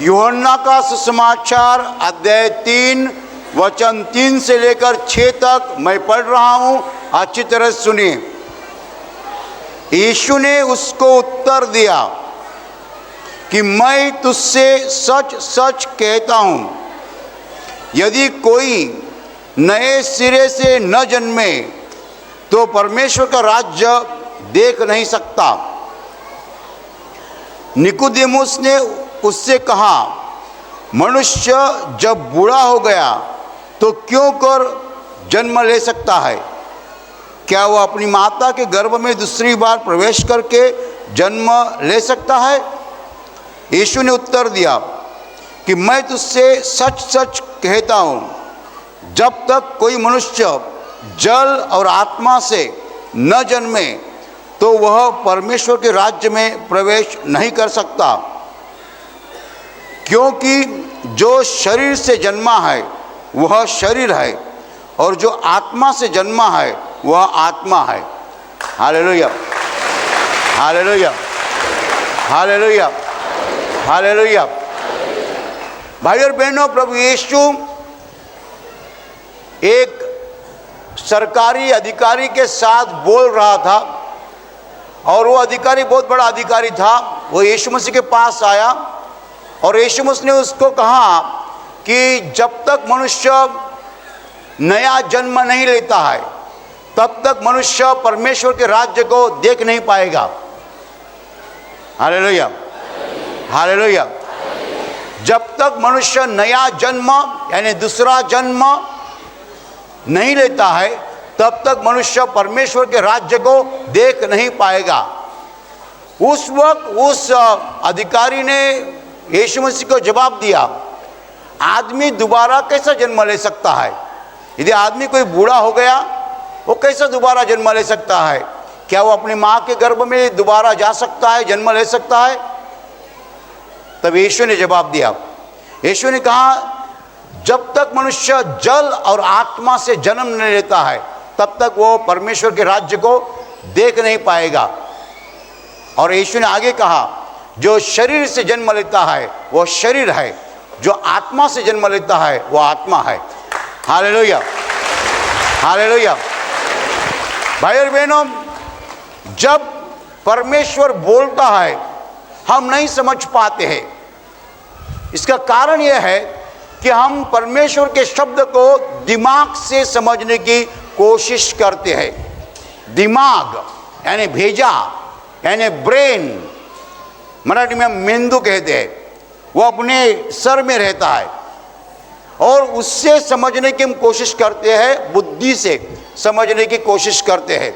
यूहन्ना का सुसमाचार अध्याय 3 वचन 3 से लेकर 6 तक मैं पढ़ रहा हूं, अच्छी तरह सुनिए। यीशु ने उसको उत्तर दिया कि मैं तुझसे सच सच कहता हूं, यदि कोई नए सिरे से न जन्मे तो परमेश्वर का राज्य देख नहीं सकता। निकोदेमुस ने उससे कहा, मनुष्य जब बूढ़ा हो गया तो क्यों कर जन्म ले सकता है? क्या वह अपनी माता के गर्भ में दूसरी बार प्रवेश करके जन्म ले सकता है? यीशु ने उत्तर दिया कि मैं तुझसे सच सच कहता हूँ, जब तक कोई मनुष्य जल और आत्मा से न जन्मे तो वह परमेश्वर के राज्य में प्रवेश नहीं कर सकता। क्योंकि जो शरीर से जन्मा है वह शरीर है, और जो आत्मा से जन्मा है वह आत्मा है। Hallelujah, hallelujah, hallelujah, hallelujah. भाई और बहनों, प्रभु यीशु एक सरकारी अधिकारी के साथ बोल रहा था, और वो अधिकारी बहुत बड़ा अधिकारी था। वो यीशु मसीह के पास आया और यीशु मसीह ने उसको कहा कि जब तक मनुष्य नया जन्म नहीं लेता है तब तक मनुष्य परमेश्वर के राज्य को देख नहीं पाएगा। Hallelujah, hallelujah. जब तक मनुष्य नया जन्म यानी दूसरा जन्म नहीं लेता है तब तक मनुष्य परमेश्वर के राज्य को देख नहीं पाएगा। उस वक्त उस अधिकारी ने यीशु मसीह को जवाब दिया, आदमी दोबारा कैसा जन्म ले सकता है? यदि आदमी कोई बूढ़ा हो गया वो कैसा दोबारा जन्म ले सकता है? क्या वो अपनी माँ के गर्भ में दोबारा जा सकता है, जन्म ले सकता है? तब यीशु ने जवाब दिया, यीशु ने कहा, जब तक मनुष्य जल और आत्मा से जन्म नहीं लेता है तब तक वो परमेश्वर के राज्य को देख नहीं पाएगा। और यीशु ने आगे कहा, जो शरीर से जन्म लेता है वो शरीर है, जो आत्मा से जन्म लेता है वो आत्मा है। Hallelujah, hallelujah. भाई और बहनों, जब परमेश्वर बोलता है हम नहीं समझ पाते हैं। इसका कारण यह है कि हम परमेश्वर के शब्द को दिमाग से समझने की कोशिश करते हैं। दिमाग यानी भेजा यानी ब्रेन, मराठी में मेंदू कहते हैं, वो अपने सर में रहता है और उससे समझने की हम कोशिश करते हैं, बुद्धि से समझने की कोशिश करते हैं।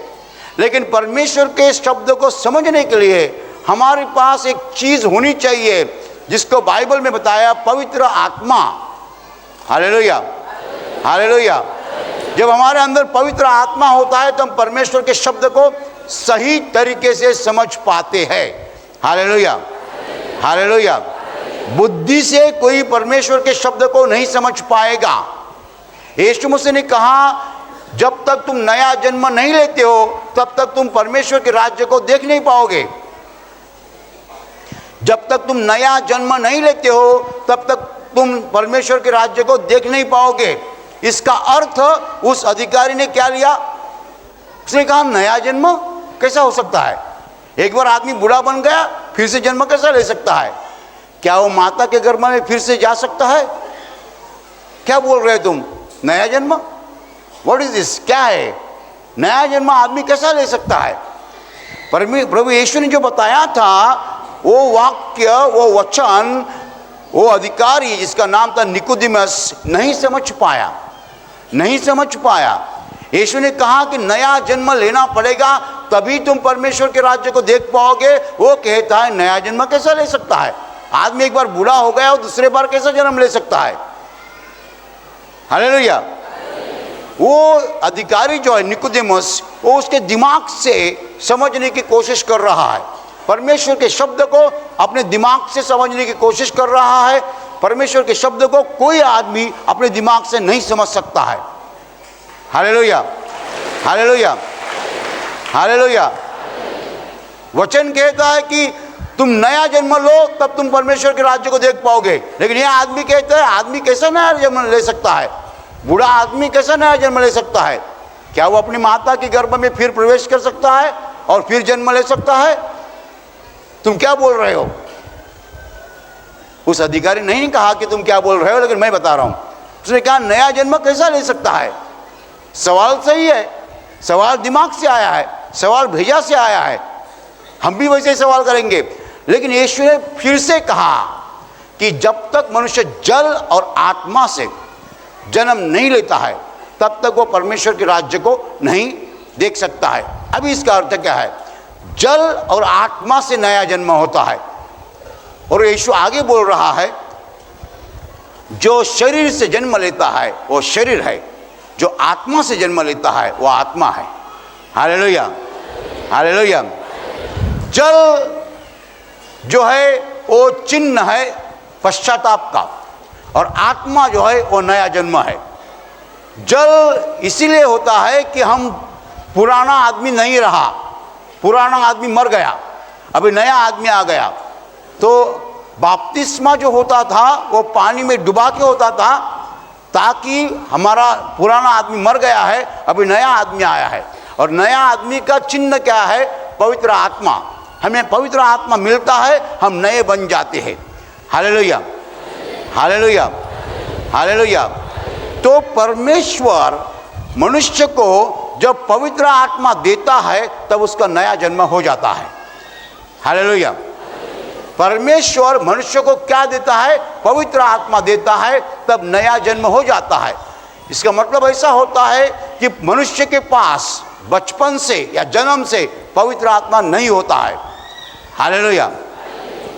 लेकिन परमेश्वर के शब्द को समझने के लिए हमारे पास एक चीज़ होनी चाहिए जिसको बाइबल में बताया, पवित्र आत्मा। Hallelujah, hallelujah. जब हमारे अंदर पवित्र आत्मा होता है तो हम परमेश्वर के शब्द को सही तरीके से समझ पाते हैं। Hallelujah, hallelujah. बुद्धि से कोई परमेश्वर के शब्द को नहीं समझ पाएगा। यीशु मसीह ने कहा, जब तक तुम नया जन्म नहीं लेते हो तब तक तुम परमेश्वर के राज्य को देख नहीं पाओगे। जब तक तुम नया जन्म नहीं लेते हो तब तक तुम परमेश्वर के राज्य को देख नहीं पाओगे। इसका अर्थ उस अधिकारी ने क्या लिया? उसने कहा, नया जन्म कैसा हो सकता है? एक बार आदमी बूढ़ा बन गया फिर से जन्म कैसा ले सकता है? क्या वो माता के गर्भ में फिर से जा सकता है? क्या बोल रहे तुम? नया जन्म? What is this? क्या है नया जन्म? आदमी कैसा ले सकता है? प्रभु यीशु ने जो बताया था वो वाक्य, वो वचन, वो अधिकारी जिसका नाम था निकोदेमुस नहीं समझ पाया, नहीं समझ पाया। यीशु ने कहा कि नया जन्म लेना पड़ेगा तभी तुम परमेश्वर के राज्य को देख पाओगे। वो कहता है नया जन्म कैसा ले सकता है? आदमी एक बार बूढ़ा हो गया और दूसरे बार कैसा जन्म ले सकता है? हालेलुया। वो अधिकारी जो है निकोदेमुस, वो उसके दिमाग से समझने की कोशिश कर रहा है। परमेश्वर के शब्द को अपने दिमाग से समझने की कोशिश कर रहा है। परमेश्वर के शब्द को कोई आदमी अपने दिमाग से नहीं समझ सकता है। Hallelujah, hallelujah, hallelujah. वचन कहता है कि तुम नया जन्म लो तब तुम परमेश्वर के राज्य को देख पाओगे। लेकिन ये आदमी कहते हैं आदमी कैसे नया जन्म ले सकता है, बूढ़ा आदमी कैसे नया जन्म ले सकता है? क्या वो अपनी माता के गर्भ में फिर प्रवेश कर सकता है और फिर जन्म ले सकता है? तुम क्या बोल रहे हो? उस अधिकारी ने नहीं कहा कि तुम क्या बोल रहे हो, लेकिन मैं बता रहा हूं। उसने कहा नया जन्म कैसा ले सकता है? सवाल सही है, सवाल दिमाग से आया है, सवाल भेजा से आया है, हम भी वैसे ही सवाल करेंगे। लेकिन यीशु ने फिर से कहा कि जब तक मनुष्य जल और आत्मा से जन्म नहीं लेता है तब तक वो परमेश्वर के राज्य को नहीं देख सकता है। अभी इसका अर्थ क्या है? जल और आत्मा से नया जन्म होता है। और यीशु आगे बोल रहा है जो शरीर से जन्म लेता है वो शरीर है, जो आत्मा से जन्म लेता है वो आत्मा है। Hallelujah, hallelujah. जल जो है वो चिन्ह है पश्चाताप का, और आत्मा जो है वो नया जन्म है। जल इसीलिए होता है कि हम पुराना आदमी नहीं रहा, पुराना आदमी मर गया, अभी नया आदमी आ गया। तो बपतिस्मा जो होता था वो पानी में डुबा के होता था, ताकि हमारा पुराना आदमी मर गया है, अभी नया आदमी आया है। और नया आदमी का चिन्ह क्या है? पवित्र आत्मा। हमें पवित्र आत्मा मिलता है, हम नए बन जाते हैं। Hallelujah, hallelujah, hallelujah. तो परमेश्वर मनुष्य को जब पवित्र आत्मा देता है तब उसका नया जन्म हो जाता है। हालेलुया। परमेश्वर मनुष्य को क्या देता है? पवित्र आत्मा देता है, तब नया जन्म हो जाता है। इसका मतलब ऐसा होता है कि मनुष्य के पास बचपन से या जन्म से पवित्र आत्मा नहीं होता है। हालेलुया।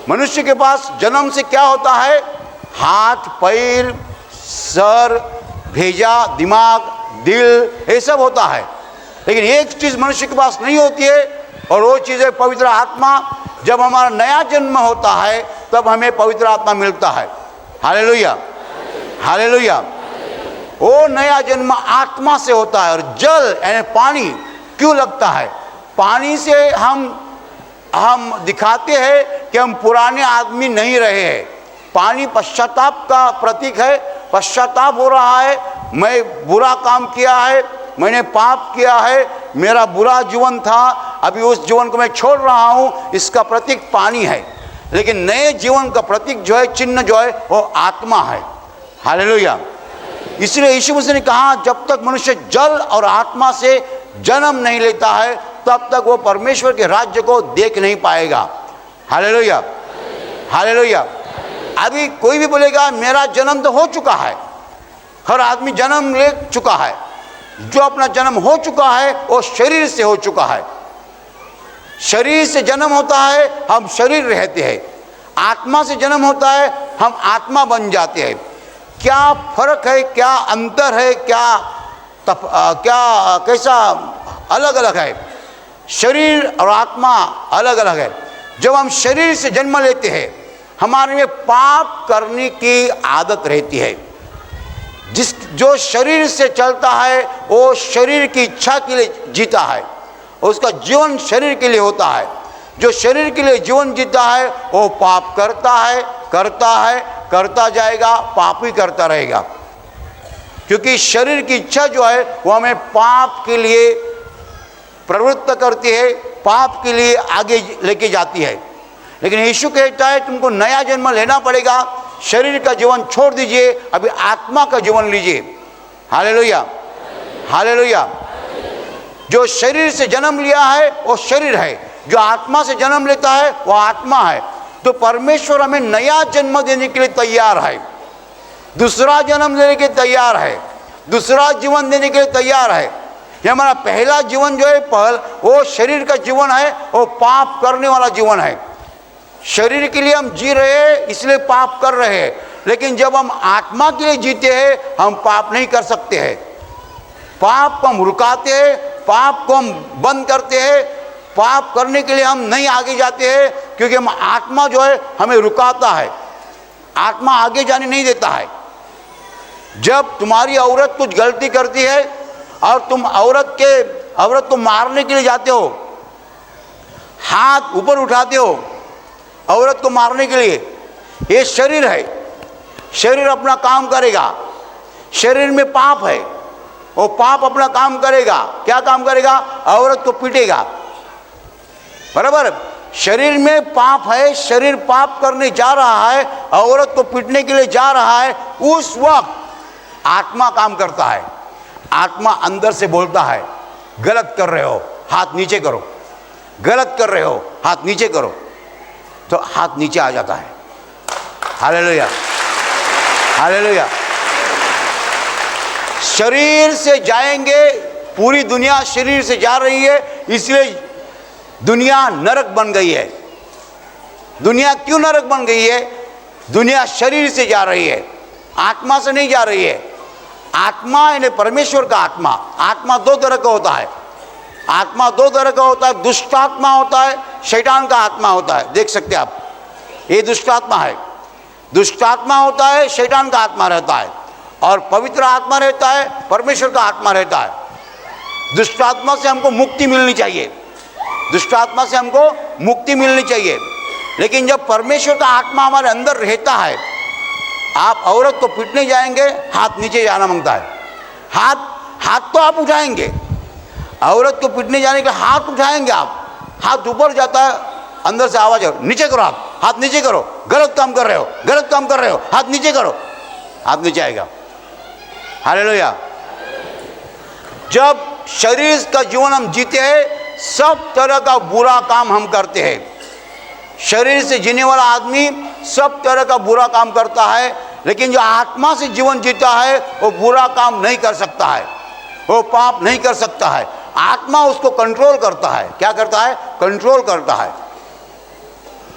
मनुष्य के पास जन्म से क्या होता है? हाथ, पैर, सर, भेजा, दिमाग, दिल, ये सब होता है। लेकिन एक चीज़ मनुष्य के पास नहीं होती है, और वो चीज़ है पवित्र आत्मा। जब हमारा नया जन्म होता है तब हमें पवित्र आत्मा मिलता है। Hallelujah, hallelujah. वो नया जन्म आत्मा से होता है। और जल यानी पानी क्यों लगता है? पानी से हम दिखाते हैं कि हम पुराने आदमी नहीं रहे हैं। पानी पश्चाताप का प्रतीक है। पश्चाताप हो रहा है, मैं बुरा काम किया है, मैंने पाप किया है, मेरा बुरा जीवन था, अभी उस जीवन को मैं छोड़ रहा हूँ, इसका प्रतीक पानी है। लेकिन नए जीवन का प्रतीक जो है, चिन्ह जो है, वो आत्मा है। हालेलुया। इसलिए यीशु मसीह ने कहा जब तक मनुष्य जल और आत्मा से जन्म नहीं लेता है तब तक वो परमेश्वर के राज्य को देख नहीं पाएगा। Hallelujah, hallelujah. अभी कोई भी बोलेगा मेरा जन्म तो हो चुका है, हर आदमी जन्म ले चुका है। जो अपना जन्म हो चुका है वो शरीर से हो चुका है। शरीर से जन्म होता है, हम शरीर रहते हैं। आत्मा से जन्म होता है, हम आत्मा बन जाते हैं। क्या फर्क है, क्या अंतर है, क्या कैसा अलग अलग है? शरीर और आत्मा अलग अलग है। जब हम शरीर से जन्म लेते हैं हमारे में पाप करने की आदत रहती है। जो शरीर से चलता है वो शरीर की इच्छा के लिए जीता है, उसका जीवन शरीर के लिए होता है। जो शरीर के लिए जीवन जीता है वो पाप करता है, करता जाएगा, पाप ही करता रहेगा। क्योंकि शरीर की इच्छा जो है वो हमें पाप के लिए प्रवृत्त करती है, पाप के लिए आगे लेके जाती है। लेकिन यीशु कहता है तुमको नया जन्म लेना पड़ेगा, शरीर का जीवन छोड़ दीजिए, अभी आत्मा का जीवन लीजिए। Hallelujah, hallelujah. जो शरीर से जन्म लिया है वो शरीर है, जो आत्मा से जन्म लेता है वो आत्मा है। तो परमेश्वर हमें नया जन्म देने के लिए तैयार है, दूसरा जन्म देने के लिए तैयार है, दूसरा जीवन देने के लिए तैयार है। ये हमारा पहला जीवन जो है वो शरीर का जीवन है, वो पाप करने वाला जीवन है। शरीर के लिए हम जी रहे हैं इसलिए पाप कर रहे हैं, लेकिन जब हम आत्मा के लिए जीते हैं हम पाप नहीं कर सकते हैं। पाप को हम रुकाते हैं, पाप को हम बंद करते हैं, पाप करने के लिए हम नहीं आगे जाते हैं, क्योंकि हम आत्मा जो है हमें रुकाता है, आत्मा आगे जाने नहीं देता है। जब तुम्हारी औरत कुछ गलती करती है और तुम औरत को मारने के लिए जाते हो, हाथ ऊपर उठाते हो, औरत को मारने के लिए। ये शरीर है, शरीर अपना काम करेगा, शरीर में पाप है, वो पाप अपना काम करेगा। क्या काम करेगा? औरत को पीटेगा, बराबर। शरीर में पाप है, शरीर पाप करने जा रहा है, औरत को पीटने के लिए जा रहा है। उस वक्त आत्मा काम करता है, आत्मा अंदर से बोलता है गलत कर रहे हो, हाथ नीचे करो, गलत कर रहे हो, हाथ नीचे करो, तो हाथ नीचे आ जाता है। Hallelujah, hallelujah. शरीर से जाएंगे, पूरी दुनिया शरीर से जा रही है, इसलिए दुनिया नरक बन गई है। दुनिया क्यों नरक बन गई है? दुनिया शरीर से जा रही है, आत्मा से नहीं जा रही है। आत्मा यानी परमेश्वर का आत्मा। आत्मा दो तरह का होता है, आत्मा दो तरह का होता है। दुष्ट आत्मा होता है, शैतान का आत्मा होता है। देख सकते हैं आप, ये दुष्ट आत्मा है, दुष्ट आत्मा होता है, शैतान का आत्मा रहता है, और पवित्र आत्मा रहता है, परमेश्वर का आत्मा रहता है। दुष्ट आत्मा से हमको मुक्ति मिलनी चाहिए, दुष्ट आत्मा से हमको मुक्ति मिलनी चाहिए। लेकिन जब परमेश्वर का आत्मा हमारे अंदर रहता है, आप औरत को पीटने जाएंगे, हाथ नीचे जाना मांगता है। हाथ तो आप उठाएंगे, औरत को पीटने जाने के हाथ उठाएंगे आप, हाथ ऊपर जाता है, अंदर से आवाज है नीचे करो, आप हाथ नीचे करो, गलत काम कर रहे हो, गलत काम कर रहे हो, हाथ नीचे करो, हाथ नीचे आएगा। हालेलुया। जब शरीर का जीवन हम जीते हैं, सब तरह का बुरा काम हम करते हैं। शरीर से जीने वाला आदमी सब तरह का बुरा काम करता है, लेकिन जो आत्मा से जीवन जीता है वो बुरा काम नहीं कर सकता है, वो पाप नहीं कर सकता है। आत्मा उसको कंट्रोल करता है। क्या करता है? कंट्रोल करता है।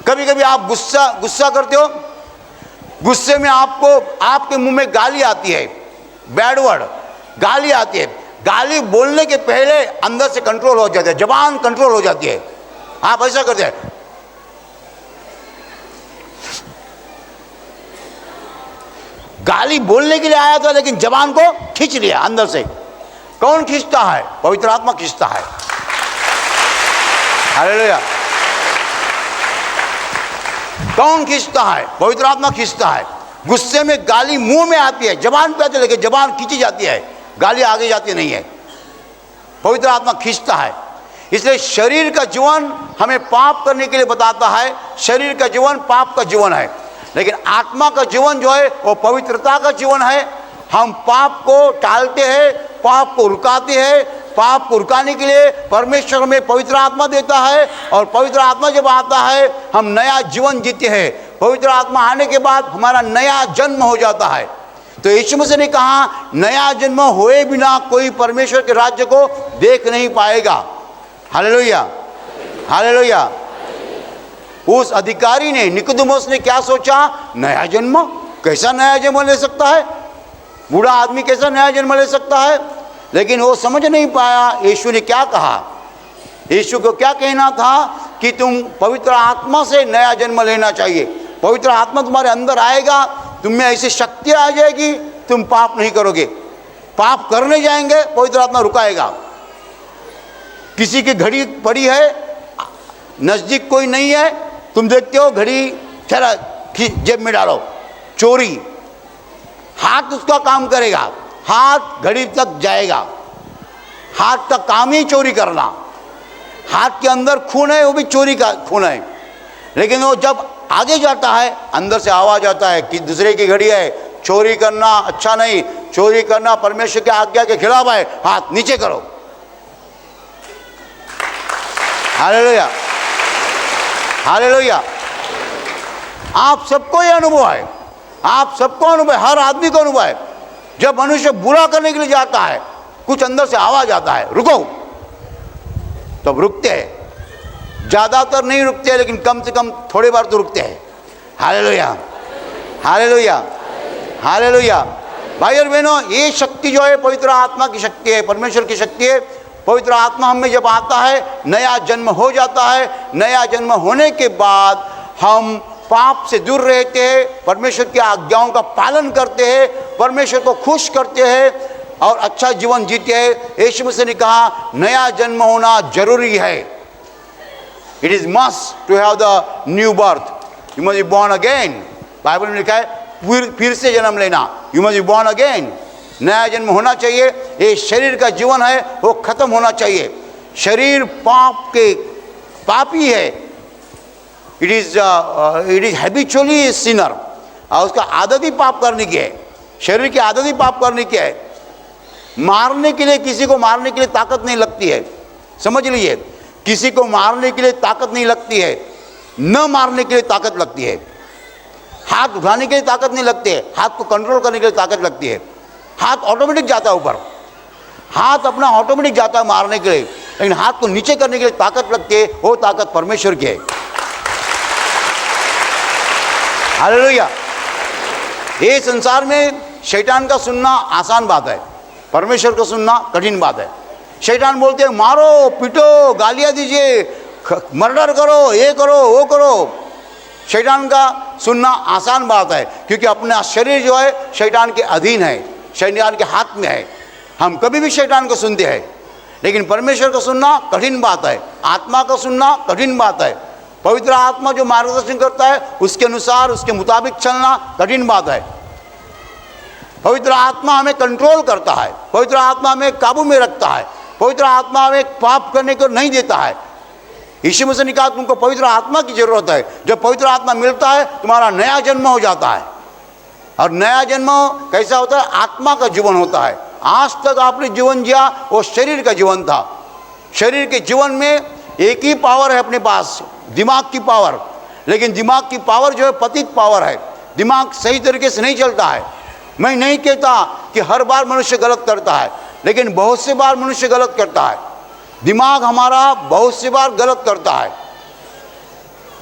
कभी कभी आप गुस्सा करते हो, गुस्से में आपको आपके मुंह में गाली आती है, बैड वर्ड गाली आती है। गाली बोलने के पहले अंदर से कंट्रोल हो जाता है, जबान कंट्रोल हो जाती है। आप ऐसा करते हैं, गाली बोलने के लिए आया था, लेकिन जबान को खींच लिया अंदर से। कौन खींचता है? पवित्र आत्मा खींचता है। हालेलुया। कौन खींचता है? पवित्र आत्मा खींचता है। गुस्से में गाली मुंह में आती है, जबान पे आती है, लेकिन जबान खींची जाती है, गाली आगे जाती नहीं है। पवित्र आत्मा खींचता है। इसलिए शरीर का जीवन हमें पाप करने के लिए बताता है। शरीर का जीवन पाप का जीवन है, लेकिन आत्मा का जीवन जो है वो पवित्रता का जीवन है। हम पाप को टालते हैं, पाप को रुकाते हैं। पाप को रुकाने के लिए परमेश्वर हमें पवित्र आत्मा देता है, और पवित्र आत्मा जब आता है हम नया जीवन जीते हैं। पवित्र आत्मा आने के बाद हमारा नया जन्म हो जाता है। तो यीशु मसीह ने कहा, नया जन्म हुए बिना कोई परमेश्वर के राज्य को देख नहीं पाएगा। Hallelujah, hallelujah. उस अधिकारी ने, निकोदेमुस ने क्या सोचा? नया जन्म? कैसा नया जन्म ले सकता है? बूढ़ा आदमी कैसा नया जन्म ले सकता है? लेकिन वो समझ नहीं पाया यीशु ने क्या कहा। यीशु को क्या कहना था कि तुम पवित्र आत्मा से नया जन्म लेना चाहिए। पवित्र आत्मा तुम्हारे अंदर आएगा, तुम में ऐसी शक्ति आ जाएगी, तुम पाप नहीं करोगे। पाप करने जाएंगे, पवित्र आत्मा रुकाएगा। किसी की घड़ी पड़ी है, नजदीक कोई नहीं है, तुम देखते हो घड़ी चला जेब में डालो, चोरी। हाथ उसका काम करेगा, हाथ घड़ी तक जाएगा। हाथ का काम ही चोरी करना। हाथ के अंदर खून है, वो भी चोरी का खून है। लेकिन वो जब आगे जाता है, अंदर से आवाज आता है कि दूसरे की घड़ी है, चोरी करना अच्छा नहीं, चोरी करना परमेश्वर की आज्ञा के खिलाफ है, हाथ नीचे करो। Hallelujah, hallelujah. आप सबको ये अनुभव है, आप सबको अनुभव है, हर आदमी को अनुभव है। जब मनुष्य बुरा करने के लिए जाता है, कुछ अंदर से आवाज आता है, रुको, तब रुकते हैं। ज़्यादातर नहीं रुकते हैं, लेकिन कम से कम थोड़ी बार तो रुकते हैं। Hallelujah, hallelujah, hallelujah. भाई और बहनों, ये शक्ति जो है पवित्र आत्मा की शक्ति है, परमेश्वर की शक्ति है। पवित्र आत्मा हमें जब आता है, नया जन्म हो जाता है। नया जन्म होने के बाद हम पाप से दूर रहते हैं, परमेश्वर की आज्ञाओं का पालन करते हैं, परमेश्वर को खुश करते हैं और अच्छा जीवन जीते हैं। यीशु मसीह ने कहा, नया जन्म होना जरूरी है। It is must to have the new birth. You must be born again. Bible में लिखा है फिर से जन्म लेना, you must be born again. नया जन्म होना चाहिए। ये शरीर का जीवन है वो खत्म होना चाहिए। शरीर पापी है, इट इज हैबिचुअली सिनर, और उसका आदत ही पाप करने की है। शरीर की आदत ही पाप करने की है। मारने के लिए, किसी को मारने के लिए ताकत नहीं लगती है, समझ लीजिए। किसी को मारने के लिए ताकत नहीं लगती है, न मारने के लिए ताकत लगती है। हाथ उठाने के लिए ताकत नहीं लगती है, हाथ को कंट्रोल करने के लिए ताकत लगती है। हाथ ऑटोमेटिक जाता है ऊपर, हाथ अपना ऑटोमेटिक जाता है मारने के लिए, लेकिन हाथ को नीचे करने के लिए ताकत लगती है, वो ताकत परमेश्वर की है। हालेलुया। ये संसार में शैतान का सुनना आसान बात है, परमेश्वर को सुनना कठिन बात है। शैतान बोलते हैं मारो, पीटो, गालियां दीजिए, मर्डर करो, ये करो, वो करो। शैतान का सुनना आसान बात है, क्योंकि अपना शरीर जो है शैतान के अधीन है, शैतान के हाथ में है। हम कभी भी शैतान को सुनते हैं, लेकिन परमेश्वर को सुनना कठिन बात है। आत्मा को सुनना कठिन बात है। पवित्र आत्मा जो मार्गदर्शन करता है उसके अनुसार, उसके मुताबिक चलना कठिन बात है। पवित्र आत्मा हमें कंट्रोल करता है, पवित्र आत्मा हमें काबू में रखता है, पवित्र आत्मा हमें पाप करने को नहीं देता है। यीशु मसीह ने कहा तुमको पवित्र आत्मा की जरूरत है। जब पवित्र आत्मा मिलता है तुम्हारा नया जन्म हो जाता है। और नया जन्म कैसा होता है? आत्मा का जीवन होता है। आज तक आपने जीवन जिया वो शरीर का जीवन था। शरीर के जीवन में एक ही पावर है अपने पास, दिमाग की पावर। लेकिन दिमाग की पावर जो है पतित पावर है। दिमाग सही तरीके से नहीं चलता है। मैं नहीं कहता कि हर बार मनुष्य गलत करता है, लेकिन बहुत से बार मनुष्य गलत करता है। दिमाग हमारा बहुत सी बार गलत करता है,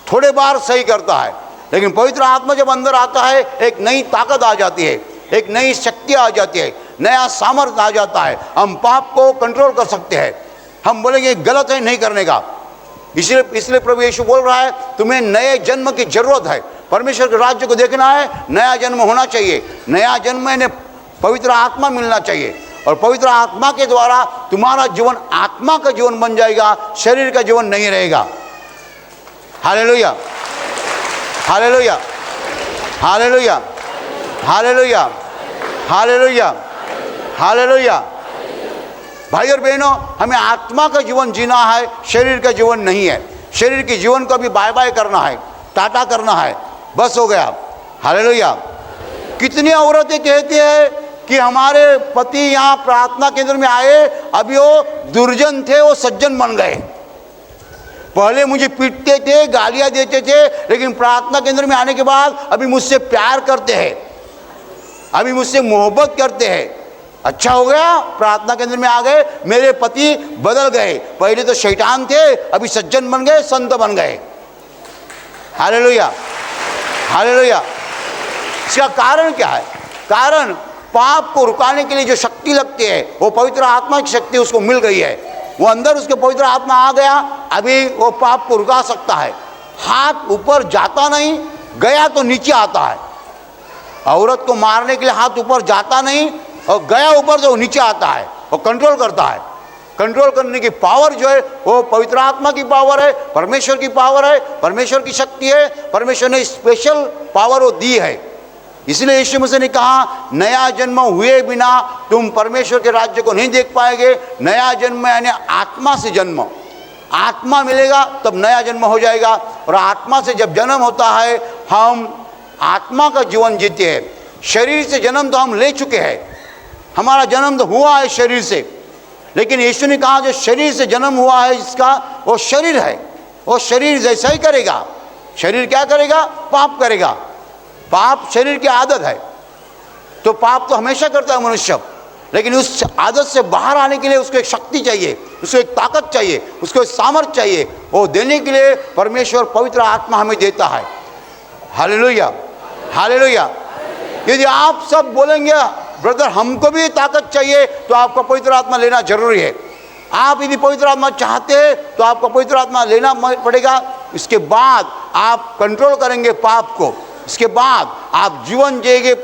थोड़े बार सही करता है। लेकिन पवित्र आत्मा जब अंदर आता है एक नई ताकत आ जाती है, एक नई शक्ति आ जाती है, नया सामर्थ्य आ जाता है। हम पाप को कंट्रोल कर सकते हैं। हम बोलेंगे गलत है, नहीं करने का। इसलिए प्रभु यीशु बोल रहा है तुम्हें नए जन्म की जरूरत है। परमेश्वर के राज्य को देखना है, नया जन्म होना चाहिए। नया जन्म में पवित्र आत्मा मिलना चाहिए, और पवित्र आत्मा के द्वारा तुम्हारा जीवन आत्मा का जीवन बन जाएगा, शरीर का जीवन नहीं रहेगा। Hallelujah, hallelujah, hallelujah, hallelujah, hallelujah, hallelujah. भाई और बहनों, हमें आत्मा का जीवन जीना है, शरीर का जीवन नहीं है। शरीर के जीवन को भी बाय बाय करना है, टाटा करना है, बस हो गया। हालेलुया। कितनी औरतें कहती है कि हमारे पति यहाँ प्रार्थना केंद्र में आए, अभी वो दुर्जन थे, वो सज्जन बन गए। पहले मुझे पीटते थे, गालियाँ देते थे, लेकिन प्रार्थना केंद्र में आने के बाद अभी मुझसे प्यार करते हैं, अभी मुझसे मोहब्बत करते हैं। अच्छा हो गया, प्रार्थना केंद्र में आ गए, मेरे पति बदल गए। पहले तो शैतान थे, अभी सज्जन बन गए, संत बन गए। Hallelujah, hallelujah. इसका कारण क्या है? कारण पाप को रुकाने के लिए जो शक्ति लगती है वो पवित्र आत्मा की शक्ति उसको मिल गई है। वो अंदर उसके पवित्र आत्मा आ गया, अभी वो पाप को रुका सकता है। हाथ ऊपर जाता नहीं, गया तो नीचे आता है। औरत को मारने के लिए हाथ ऊपर जाता नहीं, और गया ऊपर तो नीचे आता है, वो कंट्रोल करता है। कंट्रोल करने की पावर जो है वो पवित्र आत्मा की पावर है, परमेश्वर की पावर है, परमेश्वर की शक्ति है। परमेश्वर ने स्पेशल पावर वो दी है। इसलिए यीशु मसीह ने कहा नया जन्म हुए बिना तुम परमेश्वर के राज्य को नहीं देख पाएंगे। नया जन्म यानी आत्मा से जन्म, आत्मा मिलेगा तब नया जन्म हो जाएगा। और आत्मा से जब जन्म होता है हम आत्मा का जीवन जीते हैं। शरीर से जन्म तो हम ले चुके हैं, हमारा जन्म तो हुआ है शरीर से, लेकिन यीशु ने कहा जो शरीर से जन्म हुआ है इसका वो शरीर है, वो शरीर जैसा ही करेगा। शरीर क्या करेगा? पाप करेगा। पाप शरीर की आदत है, तो पाप तो हमेशा करता है मनुष्य, लेकिन उस आदत से बाहर आने के लिए उसको एक शक्ति चाहिए, उसको एक ताकत चाहिए, उसको एक सामर्थ्य चाहिए। वो देने के लिए परमेश्वर पवित्र आत्मा हमें देता है। Hallelujah, hallelujah. यदि आप सब बोलेंगे ब्रदर हमको भी ताकत चाहिए, तो आपको पवित्र आत्मा लेना जरूरी है। आप यदि पवित्र आत्मा चाहते हैं तो आपको पवित्र आत्मा लेना पड़ेगा। इसके बाद आप कंट्रोल करेंगे पाप को, इसके बाद आप जीवन जिएंगे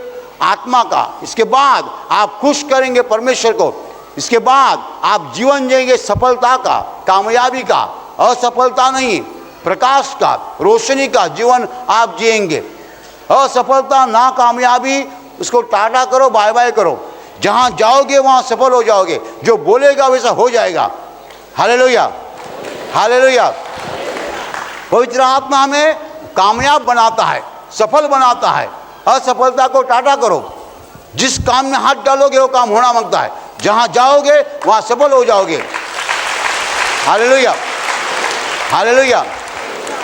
आत्मा का, इसके बाद आप खुश करेंगे परमेश्वर को, इसके बाद आप जीवन जिएंगे सफलता का, कामयाबी का, असफलता नहीं। प्रकाश का, रोशनी का जीवन आप जिएंगे। असफलता, नाकामयाबी, उसको टाटा करो, बाय बाय करो। जहां जाओगे वहां सफल हो जाओगे, जो बोलेगा वैसा हो जाएगा। Hallelujah, hallelujah. पवित्र आत्मा हमें कामयाब बनाता है, सफल बनाता है। असफलता को टाटा करो। जिस काम में हाथ डालोगे वो काम होना मांगता है। जहां जाओगे वहां सफल हो जाओगे। Hallelujah, hallelujah.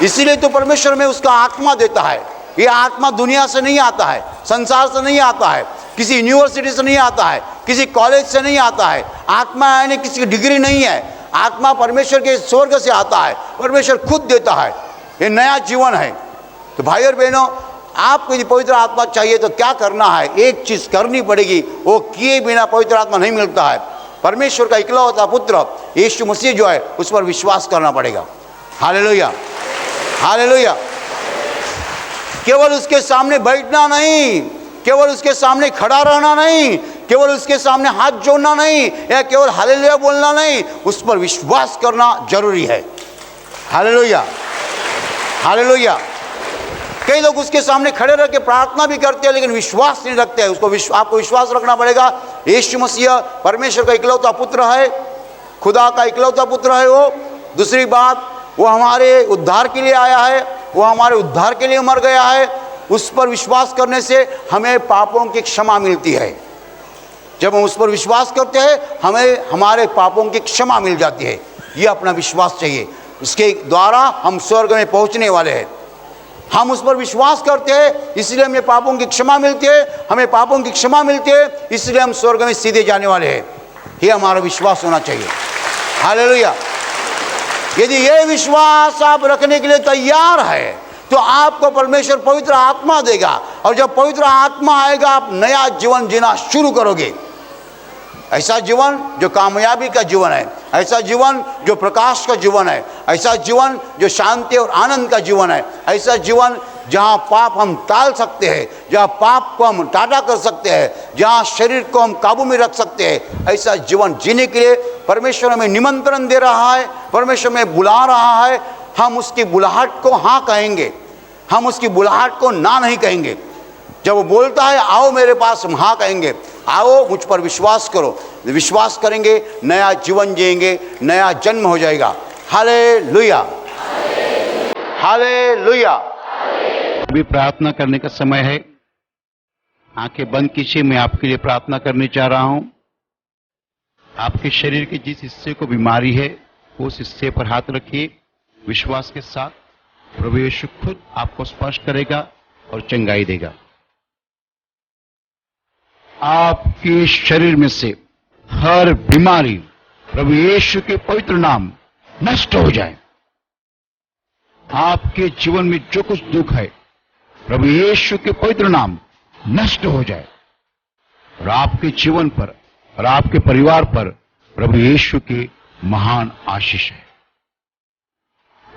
इसीलिए तो परमेश्वर में उसका आत्मा देता है। ये आत्मा दुनिया से नहीं आता है, संसार से नहीं आता है, किसी यूनिवर्सिटी से नहीं आता है, किसी कॉलेज से नहीं आता है। आत्मा यानी किसी की डिग्री नहीं है। आत्मा परमेश्वर के स्वर्ग से आता है, परमेश्वर खुद देता है। ये नया जीवन है। तो भाई और बहनों, आपको यदि पवित्र आत्मा चाहिए तो क्या करना है? एक चीज करनी पड़ेगी, वो किए बिना पवित्र आत्मा नहीं मिलता है। परमेश्वर का इकलौता पुत्र यीशु मसीह जो है उस पर विश्वास करना पड़ेगा। Hallelujah, hallelujah. केवल उसके सामने बैठना नहीं, केवल उसके सामने खड़ा रहना नहीं, केवल उसके सामने हाथ जोड़ना नहीं, या केवल हालेलुया बोलना नहीं, उस पर विश्वास करना जरूरी है। Hallelujah, hallelujah. कई लोग उसके सामने खड़े रह के प्रार्थना भी करते हैं लेकिन विश्वास नहीं रखते हैं। आपको विश्वास रखना पड़ेगा। यीशु मसीह परमेश्वर का इकलौता पुत्र है, खुदा का इकलौता पुत्र है वो। दूसरी बात, वो हमारे उद्धार के लिए आया है, वो हमारे उद्धार के लिए मर गया है। उस पर विश्वास करने से हमें पापों की क्षमा मिलती है। जब हम उस पर विश्वास करते हैं हमें हमारे पापों की क्षमा मिल जाती है। ये अपना विश्वास चाहिए। इसके द्वारा हम स्वर्ग में पहुंचने वाले हैं। हम उस पर विश्वास करते हैं इसलिए हमें पापों की क्षमा मिलती है। हमें पापों की क्षमा मिलती है इसलिए हम स्वर्ग में सीधे जाने वाले हैं। ये हमारा विश्वास होना चाहिए। हालेलुया। यदि ये विश्वास आप रखने के लिए तैयार है तो आपको परमेश्वर पवित्र आत्मा देगा, और जब पवित्र आत्मा आएगा आप नया जीवन जीना शुरू करोगे। ऐसा जीवन जो कामयाबी का जीवन है, ऐसा जीवन जो प्रकाश का जीवन है, ऐसा जीवन जो शांति और आनंद का जीवन है, ऐसा जीवन जहाँ पाप हम टाल सकते हैं, जहाँ पाप को हम टाटा कर सकते हैं, जहाँ शरीर को हम काबू में रख सकते हैं। ऐसा जीवन जीने के लिए परमेश्वर हमें निमंत्रण दे रहा है, परमेश्वर हमें बुला रहा है। हम उसकी बुलाहट को हाँ कहेंगे, हम उसकी बुलाहट को ना नहीं कहेंगे। जब वो बोलता है आओ मेरे पास, हम हाँ कहेंगे। आओ मुझ पर विश्वास करो। विश्वास करेंगे, नया जीवन जिएंगे, नया जन्म हो जाएगा। Hallelujah, hallelujah. अभी प्रार्थना करने का समय है। आंखें बंद कीजिए। मैं आपके लिए प्रार्थना करने जा रहा हूं। आपके शरीर के जिस हिस्से को बीमारी है उस हिस्से पर हाथ रखिए विश्वास के साथ। प्रभु यीशु खुद आपको स्पर्श करेगा और चंगाई देगा। आपके शरीर में से हर बीमारी प्रभु यीशु के पवित्र नाम नष्ट हो जाए। आपके जीवन में जो कुछ दुख है प्रभु यीशु के पवित्र नाम नष्ट हो जाए, और आपके जीवन पर और आपके परिवार पर प्रभु यीशु की महान आशीष है।